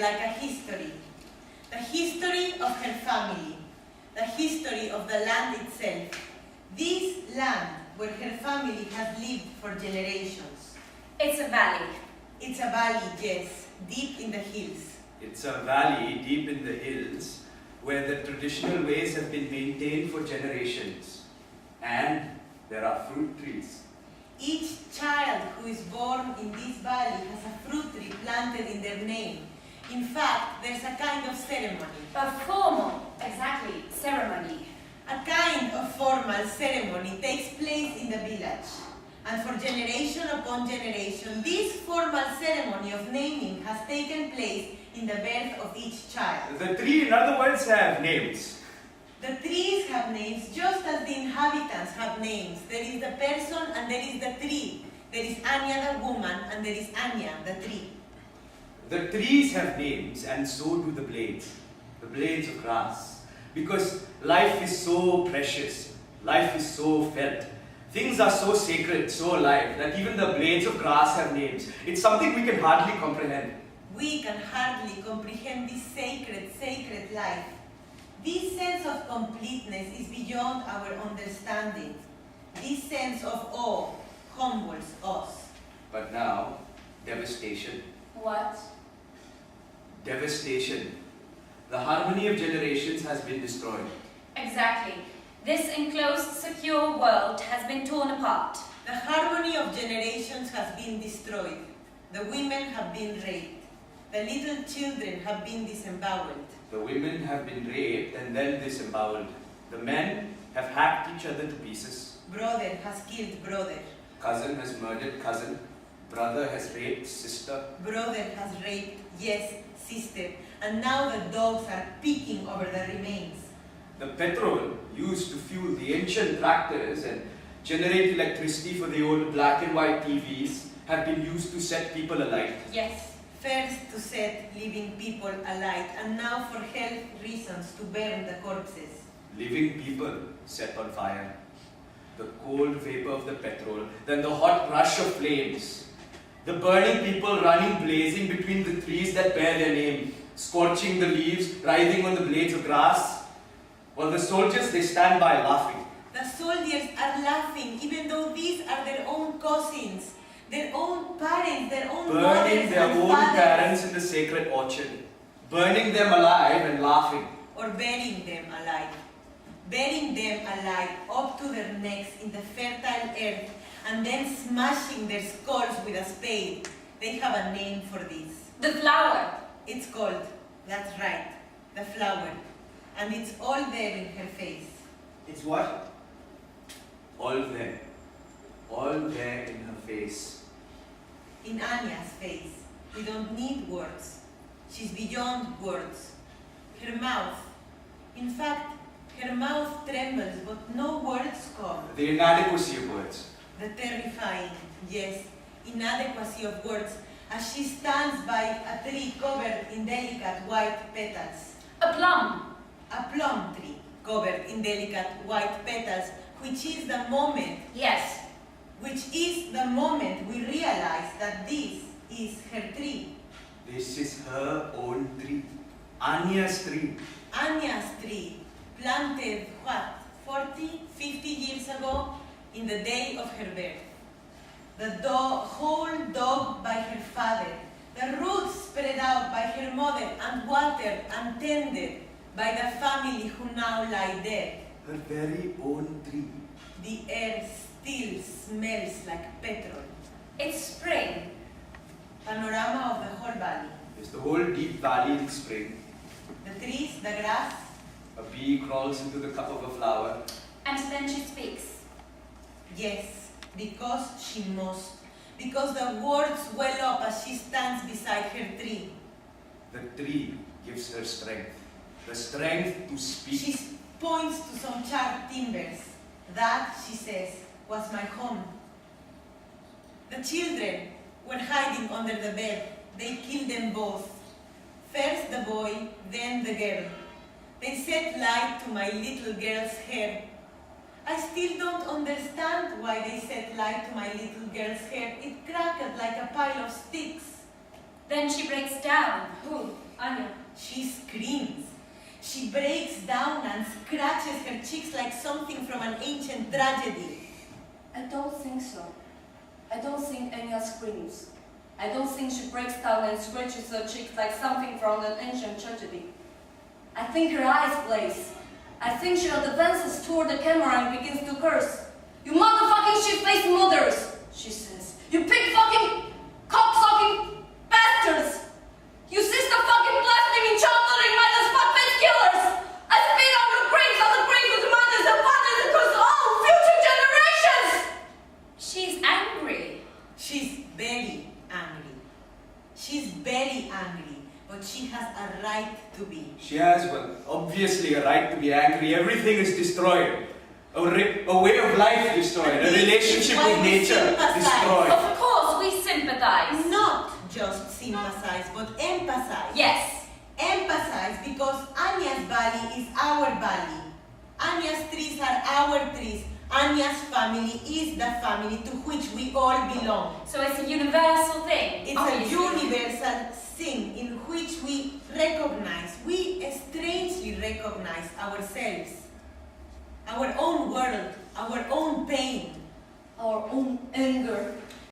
like a history. The history of her family, the history of the land itself. This land where her family has lived for generations. It's a valley. It's a valley, yes, deep in the hills. It's a valley deep in the hills where the traditional ways have been maintained for generations. And there are fruit trees. Each child who is born in this valley has a fruit tree planted in their name. In fact, there's a kind of ceremony. A formal, exactly, ceremony. A kind of formal ceremony takes place in the village. And for generation upon generation, this formal ceremony of naming has taken place in the birth of each child. The tree, in other words, have names. The trees have names just as the inhabitants have names. There is the person and there is the tree. There is Anya the woman and there is Anya the tree. The trees have names and so do the blades of grass. Because life is so precious, life is so felt. Things are so sacred, so alive, that even the blades of grass have names. It's something we can hardly comprehend. We can hardly comprehend this sacred life. This sense of completeness is beyond our understanding. This sense of awe humbles us. But now, devastation. What? Devastation. The harmony of generations has been destroyed. Exactly. This enclosed, secure world has been torn apart. The harmony of generations has been destroyed. The women have been raped. The little children have been disemboweled. The women have been raped and then disemboweled. The men have hacked each other to pieces. Brother has killed brother. Cousin has murdered cousin. Brother has raped sister. Brother has raped, yes, sister. And now the dogs are picking over the remains. The petrol used to fuel the ancient tractors and generate electricity for the old black and white TVs have been used to set people alight. Yes. First to set living people alight, and now for health reasons to burn the corpses. Living people set on fire. The cold vapor of the petrol, then the hot rush of flames. The burning people running blazing between the trees that bear their name, scorching the leaves, writhing on the blades of grass. While the soldiers, they stand by laughing. The soldiers are laughing, even though these are their own cousins, their own parents, their own mothers Burning their and own fathers. parents in the sacred orchard. Burning them alive and laughing. Or burying them alive. Burying them alive up to their necks in the fertile earth and then smashing their skulls with a spade. They have a name for this. The flower. It's called, that's right, the flower. And it's all there in her face. It's what? All there. All there in her face. In Anya's face. We don't need words. She's beyond words. Her mouth. In fact, her mouth trembles, but no words come. The inadequacy of words. The terrifying, yes, inadequacy of words as she stands by a tree covered in delicate white petals. A plum. A plum tree covered in delicate white petals, which is the moment, Yes. which is the moment we realize that this is her tree. This is her own tree. Anya's tree. Anya's tree, planted, what, 40, 50 years ago, in the day of her birth. The whole dog by her father, the roots spread out by her mother and watered and tended by the family who now lie dead. Her very own tree. The air still smells like petrol. It's spring. Panorama of the whole valley. Is the whole deep valley in spring. The trees, the grass. A bee crawls into the cup of a flower. And then she speaks. Yes, because she must. Because the words well up as she stands beside her tree. The tree gives her strength. The strength to speak. She points to some charred timbers. That, she says, was my home. The children were hiding under the bed. They killed them both. First the boy, then the girl. They set light to my little girl's hair. I still don't understand why they set light to my little girl's hair. It crackled like a pile of sticks. Then she breaks down. Who? Anya. She screams. She breaks down and scratches her cheeks like something from an ancient tragedy. I don't think so. I don't think Anya screams. I don't think she breaks down and scratches her cheeks like something from an ancient tragedy. I think her eyes blaze. I think she advances toward the camera and begins to curse. You motherfucking shit-faced mothers, she says. You pig-fucking, cock-sucking bastards! You sister-fucking blaspheming, child-murdering, mindless fuck-face killers! I spit on your graves, on the graves of the mothers and fathers across all future generations! She's angry. She's very angry. She's very angry, but she has a right to be. She has, well, obviously a right to be angry. Everything is destroyed. A way of life destroyed. A relationship with nature destroyed. Of course, we sympathize. Not just sympathize, but empathize. Yes. Empathize because Anya's valley is our valley. Anya's trees are our trees. Anya's family is the family to which we all belong. So it's a universal thing. It's obviously. a universal thing in which we strangely recognize ourselves, our own world, our own pain. Our own anger.